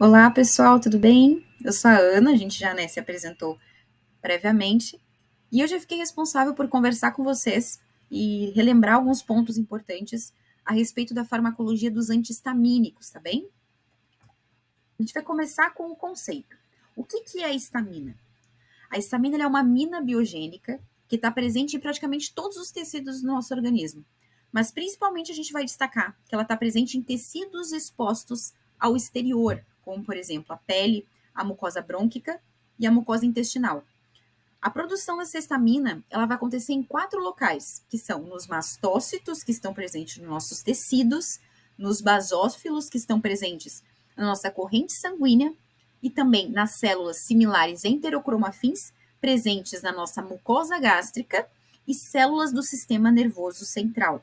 Olá, pessoal, tudo bem? Eu sou a Ana, a gente já se apresentou previamente, e hoje eu fiquei responsável por conversar com vocês e relembrar alguns pontos importantes a respeito da farmacologia dos anti-histamínicos, tá bem? A gente vai começar com o conceito. O que é a histamina? A histamina é uma amina biogênica que está presente em praticamente todos os tecidos do nosso organismo, mas principalmente a gente vai destacar que ela está presente em tecidos expostos ao exterior, como, por exemplo, a pele, a mucosa brônquica e a mucosa intestinal. A produção dessa histamina ela vai acontecer em 4 locais, que são nos mastócitos, que estão presentes nos nossos tecidos, nos basófilos, que estão presentes na nossa corrente sanguínea, e também nas células similares enterocromafins, presentes na nossa mucosa gástrica, e células do sistema nervoso central.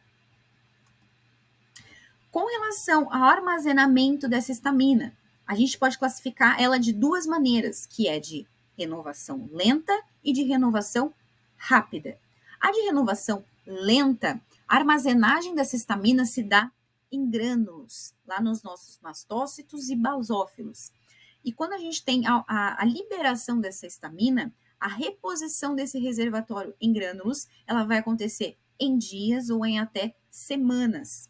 Com relação ao armazenamento dessa histamina, a gente pode classificar ela de 2 maneiras, que é de renovação lenta e de renovação rápida. A de renovação lenta, a armazenagem dessa histamina se dá em grânulos, lá nos nossos mastócitos e basófilos. E quando a gente tem a liberação dessa histamina, a reposição desse reservatório em grânulos, ela vai acontecer em dias ou em até semanas.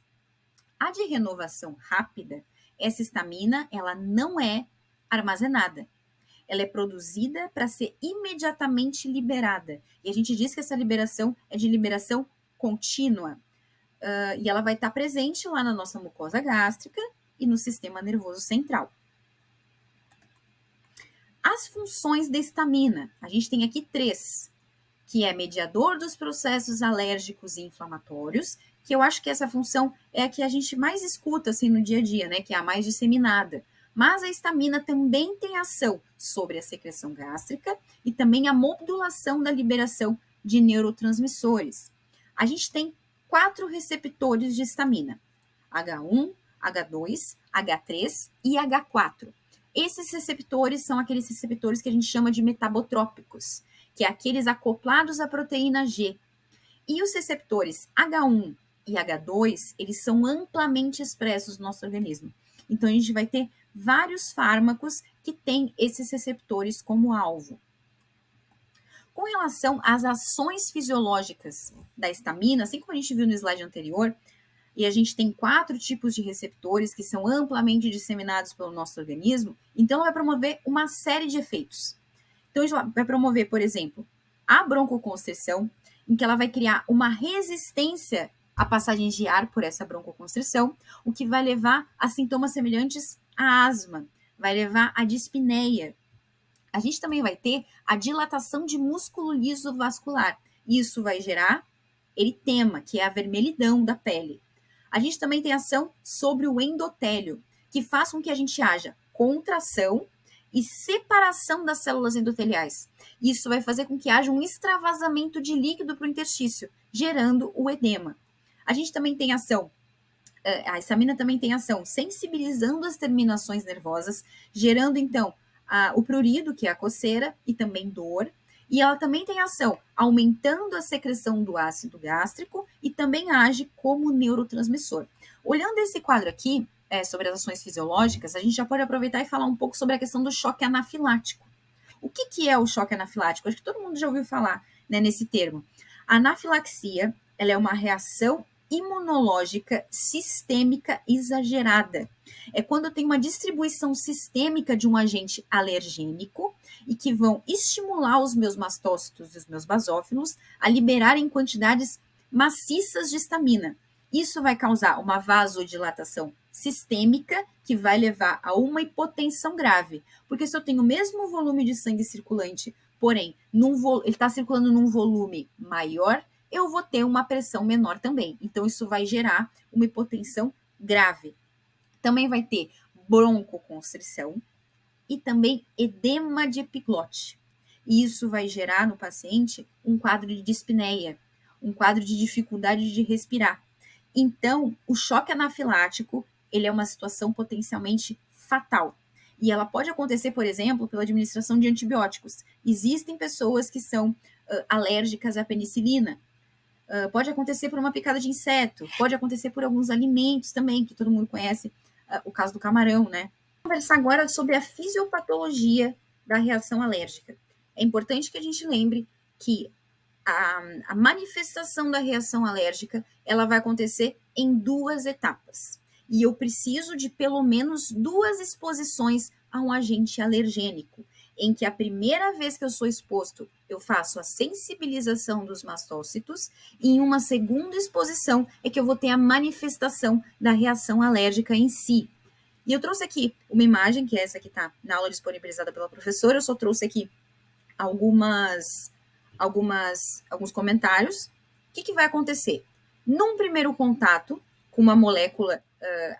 A de renovação rápida, essa histamina, ela não é armazenada. Ela é produzida para ser imediatamente liberada. E a gente diz que essa liberação é de liberação contínua. E ela vai estar presente lá na nossa mucosa gástrica e no sistema nervoso central. As funções da histamina, a gente tem aqui 3, que é mediador dos processos alérgicos e inflamatórios, que eu acho que essa função é a que a gente mais escuta assim no dia a dia, né, que é a mais disseminada. Mas a histamina também tem ação sobre a secreção gástrica e também a modulação da liberação de neurotransmissores. A gente tem 4 receptores de histamina: H1, H2, H3 e H4. Esses receptores são aqueles receptores que a gente chama de metabotrópicos, que é aqueles acoplados à proteína G. E os receptores H1 e H2, eles são amplamente expressos no nosso organismo. Então, a gente vai ter vários fármacos que têm esses receptores como alvo. Com relação às ações fisiológicas da histamina, assim como a gente viu no slide anterior, e a gente tem 4 tipos de receptores que são amplamente disseminados pelo nosso organismo, então ela vai promover uma série de efeitos. Então, a gente vai promover, por exemplo, a broncoconstrição, em que ela vai criar uma resistência à passagem de ar por essa broncoconstrição, o que vai levar a sintomas semelhantes à asma, vai levar à dispneia. A gente também vai ter a dilatação de músculo liso vascular. Isso vai gerar eritema, que é a vermelhidão da pele. A gente também tem ação sobre o endotélio, que faz com que a gente haja contração e separação das células endoteliais. Isso vai fazer com que haja um extravasamento de líquido para o interstício, gerando o edema. A gente também tem ação, a histamina também tem ação sensibilizando as terminações nervosas, gerando então o prurido, que é a coceira, e também dor. E ela também tem ação aumentando a secreção do ácido gástrico e também age como neurotransmissor. Olhando esse quadro aqui, sobre as ações fisiológicas, a gente já pode aproveitar e falar um pouco sobre a questão do choque anafilático. O que é o choque anafilático? Acho que todo mundo já ouviu falar, né, nesse termo. A anafilaxia, ela é uma reação imunológica sistêmica exagerada. É quando tem uma distribuição sistêmica de um agente alergênico e que vão estimular os meus mastócitos e os meus basófilos a liberarem quantidades maciças de histamina. Isso vai causar uma vasodilatação sistêmica que vai levar a uma hipotensão grave, porque se eu tenho o mesmo volume de sangue circulante, porém ele está circulando num volume maior, eu vou ter uma pressão menor também. Então, isso vai gerar uma hipotensão grave. Também vai ter broncoconstrição e também edema de epiglote. E isso vai gerar no paciente um quadro de dispneia, um quadro de dificuldade de respirar. Então, o choque anafilático, ele é uma situação potencialmente fatal. E ela pode acontecer, por exemplo, pela administração de antibióticos. Existem pessoas que são alérgicas à penicilina. Pode acontecer por uma picada de inseto, pode acontecer por alguns alimentos também, que todo mundo conhece, o caso do camarão, né? Conversar agora sobre a fisiopatologia da reação alérgica. É importante que a gente lembre que a manifestação da reação alérgica ela vai acontecer em 2 etapas. E eu preciso de pelo menos 2 exposições a um agente alergênico, em que a primeira vez que eu sou exposto, eu faço a sensibilização dos mastócitos, e em uma segunda exposição é que eu vou ter a manifestação da reação alérgica em si. E eu trouxe aqui uma imagem, que é essa que está na aula disponibilizada pela professora, eu só trouxe aqui alguns comentários. O que vai acontecer? Num primeiro contato com uma molécula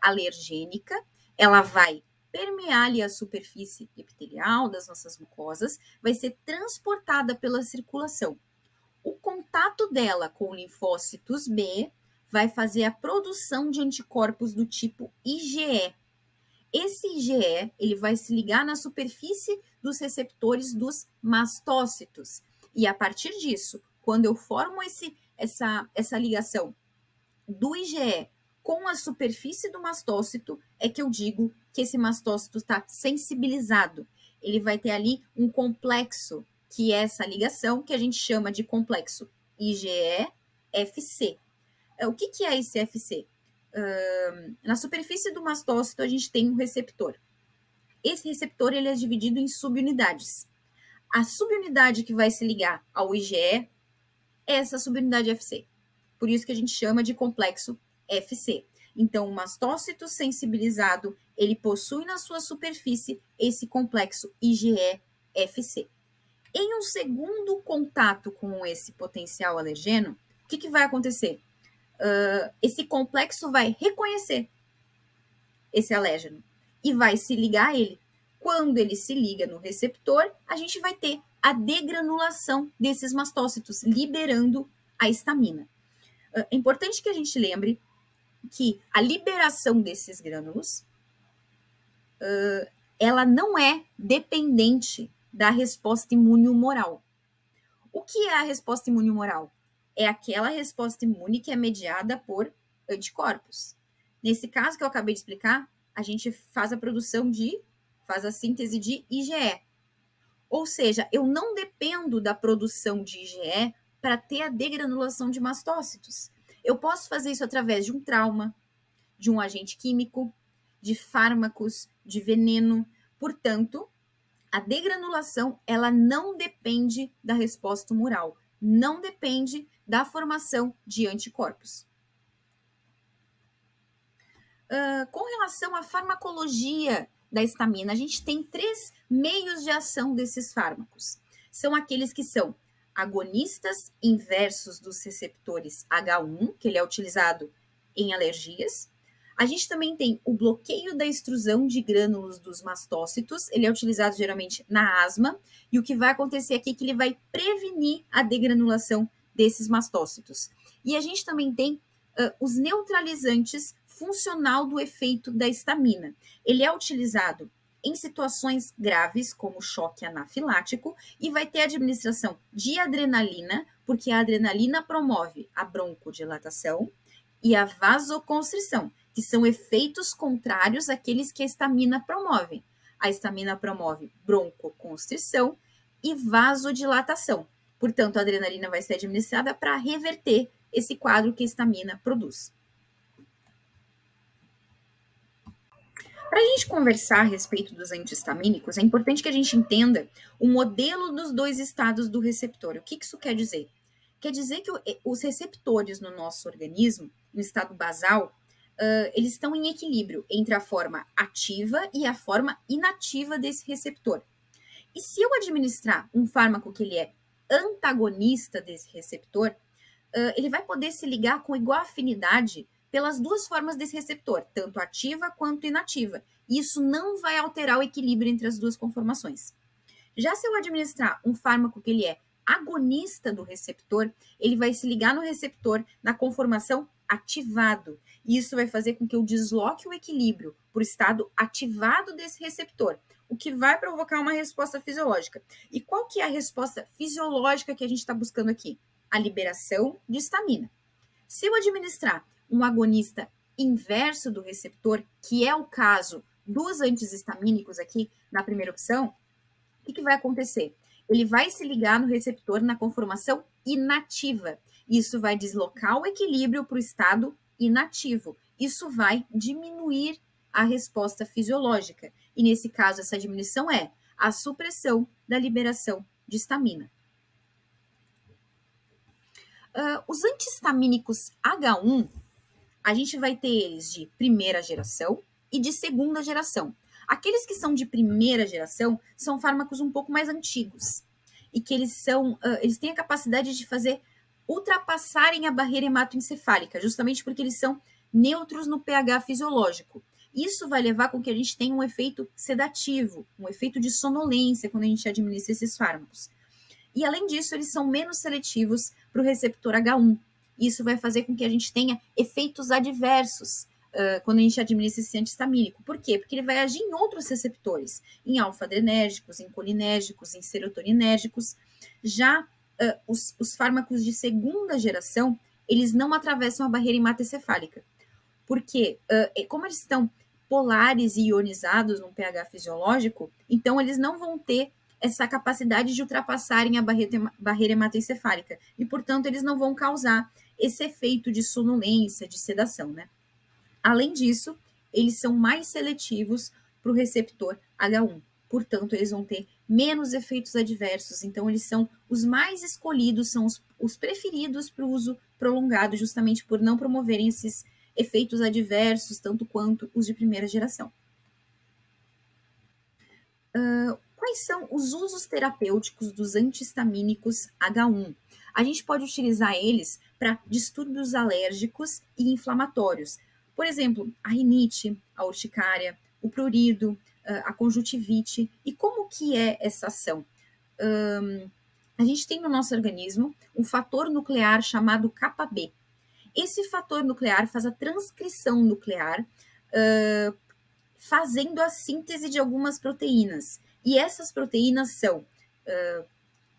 alergênica, ela vai permear ali a superfície epitelial das nossas mucosas, vai ser transportada pela circulação. O contato dela com linfócitos B vai fazer a produção de anticorpos do tipo IgE. Esse IgE ele vai se ligar na superfície dos receptores dos mastócitos. E a partir disso, quando eu formo essa ligação do IgE com a superfície do mastócito, é que eu digo que esse mastócito está sensibilizado. Ele vai ter ali um complexo, que é essa ligação, que a gente chama de complexo IgE-Fc. O que é esse Fc? Na superfície do mastócito, a gente tem um receptor. Esse receptor ele é dividido em subunidades. A subunidade que vai se ligar ao IgE é essa subunidade Fc. Por isso que a gente chama de complexo Fc. Então, o mastócito sensibilizado, ele possui na sua superfície esse complexo IgE-Fc. Em um segundo contato com esse potencial alergeno, o que vai acontecer? Esse complexo vai reconhecer esse alérgeno e vai se ligar a ele. Quando ele se liga no receptor, a gente vai ter a degranulação desses mastócitos, liberando a histamina. É importante que a gente lembre que a liberação desses grânulos, ela não é dependente da resposta imune humoral. O que é a resposta imune humoral? É aquela resposta imune que é mediada por anticorpos. Nesse caso que eu acabei de explicar, a gente faz a síntese de IgE. Ou seja, eu não dependo da produção de IgE para ter a degranulação de mastócitos. Eu posso fazer isso através de um trauma, de um agente químico, de fármacos, de veneno. Portanto, a degranulação, ela não depende da resposta humoral, não depende da formação de anticorpos. Com relação à farmacologia da histamina, a gente tem 3 meios de ação desses fármacos. São aqueles que são agonistas inversos dos receptores H1, que ele é utilizado em alergias. A gente também tem o bloqueio da extrusão de grânulos dos mastócitos, ele é utilizado geralmente na asma, e o que vai acontecer aqui é que ele vai prevenir a degranulação desses mastócitos. E a gente também tem os neutralizantes funcional do efeito da histamina. Ele é utilizado em situações graves, como choque anafilático, e vai ter administração de adrenalina, porque a adrenalina promove a broncodilatação e a vasoconstrição, que são efeitos contrários àqueles que a histamina promove. A histamina promove broncoconstrição e vasodilatação. Portanto, a adrenalina vai ser administrada para reverter esse quadro que a histamina produz. Para a gente conversar a respeito dos antihistamínicos, é importante que a gente entenda o modelo dos 2 estados do receptor. O que isso quer dizer? Quer dizer que os receptores no nosso organismo, no estado basal, eles estão em equilíbrio entre a forma ativa e a forma inativa desse receptor. E se eu administrar um fármaco que ele é antagonista desse receptor, ele vai poder se ligar com igual afinidade pelas 2 formas desse receptor, tanto ativa quanto inativa. E isso não vai alterar o equilíbrio entre as 2 conformações. Já se eu administrar um fármaco que ele é agonista do receptor, ele vai se ligar no receptor na conformação ativado. E isso vai fazer com que eu desloque o equilíbrio para o estado ativado desse receptor, o que vai provocar uma resposta fisiológica. E qual que é a resposta fisiológica que a gente está buscando aqui? A liberação de histamina. Se eu administrar um agonista inverso do receptor, que é o caso dos antihistamínicos aqui, na primeira opção, o que vai acontecer? Ele vai se ligar no receptor na conformação inativa. Isso vai deslocar o equilíbrio para o estado inativo. Isso vai diminuir a resposta fisiológica. E nesse caso, essa diminuição é a supressão da liberação de histamina. Os antihistamínicos H1, a gente vai ter eles de primeira geração e de segunda geração. Aqueles que são de primeira geração são fármacos um pouco mais antigos e que eles têm a capacidade de ultrapassarem a barreira hematoencefálica, justamente porque eles são neutros no pH fisiológico. Isso vai levar com que a gente tenha um efeito sedativo, um efeito de sonolência quando a gente administra esses fármacos. E além disso, eles são menos seletivos para o receptor H1. Isso vai fazer com que a gente tenha efeitos adversos quando a gente administra esse antihistamínico. Por quê? Porque ele vai agir em outros receptores, em alfa-adrenérgicos, em colinérgicos, em serotoninérgicos. Já os fármacos de segunda geração, eles não atravessam a barreira hematoencefálica. Porque, como eles estão polares e ionizados no pH fisiológico, então eles não vão ter essa capacidade de ultrapassarem a barreira hematoencefálica. E, portanto, eles não vão causar esse efeito de sonolência, de sedação, né? Além disso, eles são mais seletivos para o receptor H1. Portanto, eles vão ter menos efeitos adversos. Então, eles são os mais escolhidos, são os preferidos para o uso prolongado, justamente por não promoverem esses efeitos adversos, tanto quanto os de primeira geração. Quais são os usos terapêuticos dos antihistamínicos H1? A gente pode utilizar eles para distúrbios alérgicos e inflamatórios. Por exemplo, a rinite, a urticária, o prurido, a conjuntivite. E como que é essa ação? A gente tem no nosso organismo um fator nuclear chamado kappa-B. Esse fator nuclear faz a transcrição nuclear, fazendo a síntese de algumas proteínas. E essas proteínas são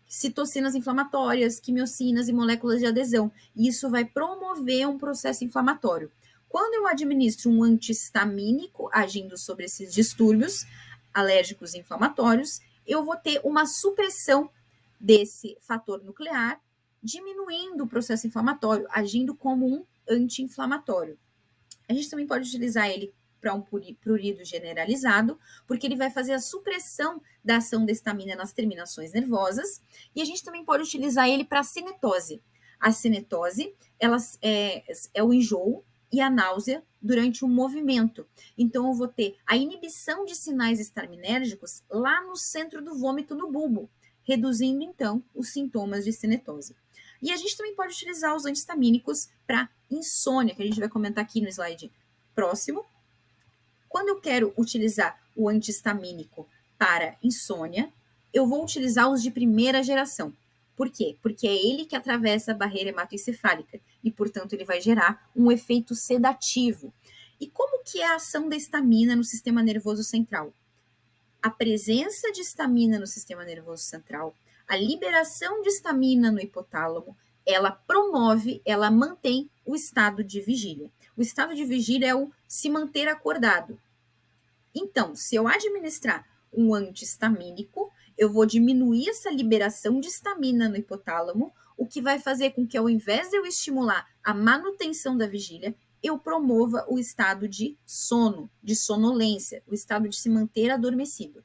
citocinas inflamatórias, quimiocinas e moléculas de adesão. E isso vai promover um processo inflamatório. Quando eu administro um antihistamínico agindo sobre esses distúrbios alérgicos e inflamatórios, eu vou ter uma supressão desse fator nuclear, diminuindo o processo inflamatório, agindo como um anti-inflamatório. A gente também pode utilizar ele para um prurido generalizado, porque ele vai fazer a supressão da ação da histamina nas terminações nervosas, e a gente também pode utilizar ele para a cinetose. A cinetose, ela é o enjoo e a náusea durante um movimento. Então, eu vou ter a inibição de sinais histaminérgicos lá no centro do vômito, no bulbo, reduzindo, então, os sintomas de cinetose. E a gente também pode utilizar os antihistamínicos para insônia, que a gente vai comentar aqui no slide próximo. Quando eu quero utilizar o antihistamínico para insônia, eu vou utilizar os de primeira geração. Por quê? Porque é ele que atravessa a barreira hematoencefálica e, portanto, ele vai gerar um efeito sedativo. E como que é a ação da histamina no sistema nervoso central? A presença de histamina no sistema nervoso central, a liberação de histamina no hipotálamo, ela promove, ela mantém o estado de vigília. O estado de vigília é o se manter acordado. Então, se eu administrar um antihistamínico, eu vou diminuir essa liberação de histamina no hipotálamo, o que vai fazer com que, ao invés de eu estimular a manutenção da vigília, eu promova o estado de sono, de sonolência, o estado de se manter adormecido.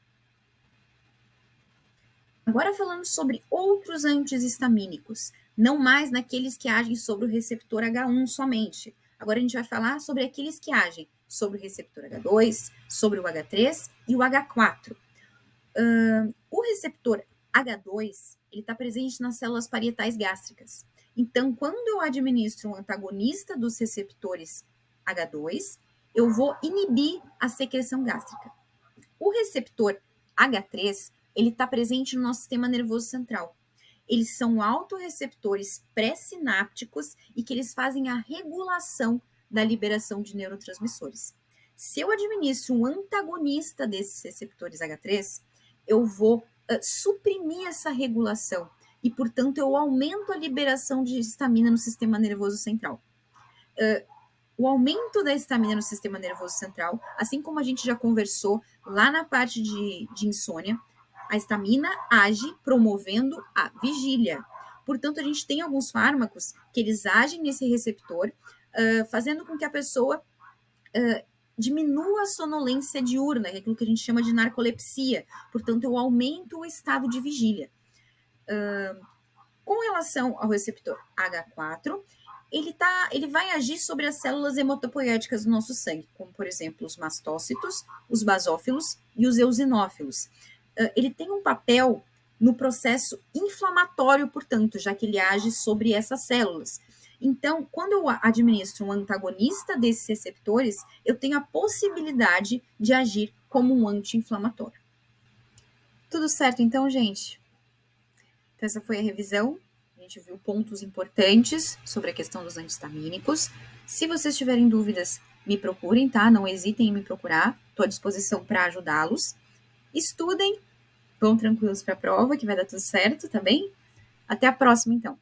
Agora falando sobre outros antihistamínicos, não mais naqueles que agem sobre o receptor H1 somente. Agora a gente vai falar sobre aqueles que agem sobre o receptor H2, sobre o H3 e o H4. O receptor H2, ele está presente nas células parietais gástricas. Então, quando eu administro um antagonista dos receptores H2, eu vou inibir a secreção gástrica. O receptor H3, ele está presente no nosso sistema nervoso central. Eles são autorreceptores pré-sinápticos e que eles fazem a regulação da liberação de neurotransmissores. Se eu administro um antagonista desses receptores H3, eu vou suprimir essa regulação e, portanto, eu aumento a liberação de histamina no sistema nervoso central. o aumento da histamina no sistema nervoso central, assim como a gente já conversou lá na parte de insônia, a histamina age promovendo a vigília. Portanto, a gente tem alguns fármacos que eles agem nesse receptor, fazendo com que a pessoa diminua a sonolência diurna, que é aquilo que a gente chama de narcolepsia. Portanto, eu aumento o estado de vigília. Com relação ao receptor H4, ele vai agir sobre as células hematopoéticas do nosso sangue, como, por exemplo, os mastócitos, os basófilos e os eosinófilos. Ele tem um papel no processo inflamatório, portanto, já que ele age sobre essas células. Então, quando eu administro um antagonista desses receptores, eu tenho a possibilidade de agir como um anti-inflamatório. Tudo certo, então, gente? Então, essa foi a revisão. A gente viu pontos importantes sobre a questão dos antihistamínicos. Se vocês tiverem dúvidas, me procurem, tá? Não hesitem em me procurar. Estou à disposição para ajudá-los. Estudem, vão tranquilos para a prova, que vai dar tudo certo, tá bem? Até a próxima, então.